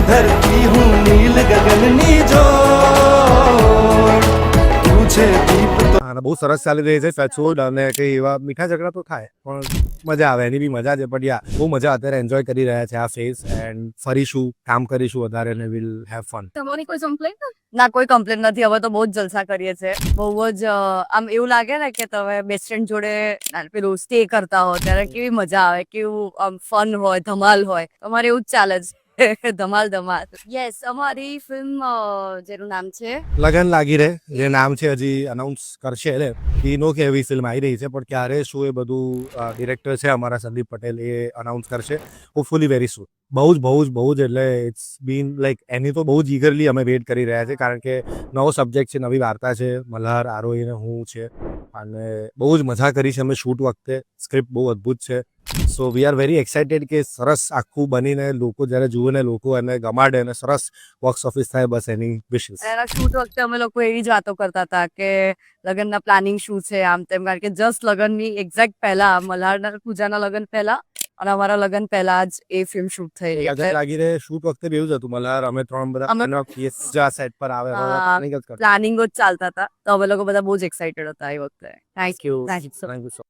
धरती हूँ नील गगननी जोड़ તું છે દીપ તો અને બહુ સરસ ચાલી રહી છે ફેસ્ટિવલ અને કઈ એવા મીઠા ઝઘડા તો થાય પણ મજા આવે એની બી મજા છે પણ યા બહુ મજા અત્યારે એન્જોય કરી રહ્યા છે આ ફેઝ એન્ડ ફરીશું કામ કરીશું વધારે અને વિલ હેવ ફન. તમારી કોઈ કમ્પ્લેન ના? કોઈ કમ્પ્લેન નથી. હવે તો બહુ જ જલસા કરીએ છે. બહુ જ આમ એવું લાગે ને કે તમે બેસ્ટ ફ્રેન્ડ જોડે પેલું સ્ટે કરતા હો ત્યારે કેવી મજા આવે, કેવું આમ ફન હોય, ધમાલ હોય. અમારે એવું જ ચાલે છે. ધમાલ ધમાલ. યસ, અમારી ફિલ્મ જેનું નામ છે લગન લાગી રહે, જે નામ છે હજી અનાઉન્સ કરશે એટલે નો કે એવી ફિલ્મ આવી રહી છે પણ ક્યારે શું એ બધું ડિરેક્ટર છે અમારા સંદીપ પટેલ એ અનાઉન્સ કરશે હોપફુલી વેરી સૂન. બહુ જ એટલે ઇટ્સ બીન લાઈક એની તો બહુ જ ઈગરલી અમે વેઇટ કરી રહ્યા છે કારણ કે નવો સબ્જેક્ટ છે, નવી વાર્તા છે, મલ્હાર, આરોહી અને હું છે અને બહુ જ મજા કરી છે અમે શૂટ વખતે. સ્ક્રિપ્ટ બહુ અદ્ભુત છે. સો વી આર વેરી એક્સાઇટેડ કે સરસ આખું બનીને લોકો જ્યારે જુએ ને લોકો એને ગમાડે અને સરસ બોક્સ ઓફિસ થાય, બસ એની વિશેષ. એના શૂટ વખતે અમે લોકો એવી જ વાતો કરતા હતા કે લગ્નના પ્લાનિંગ શું છે, આમ તેમ. કારણ કે જસ્ટ લગ્નની એક્ઝેક્ટ પહેલા, મલ્હારના પૂજાના લગ્ન પહેલા અને અમારા લગ્ન પહેલા જ એ ફિલ્મ શૂટ થઈ રહી લગન લાગી રહે શૂટ વખતે બી એવું જ હતું. મલ્હાર અમે ત્રણ બધા સેટ પર આવે પ્લાનિંગો જ ચાલતા હતા. તો અમે લોકો બધા બહુ જ એક્સાઇટેડ હતા એ વખતે. Thank you. Thank you so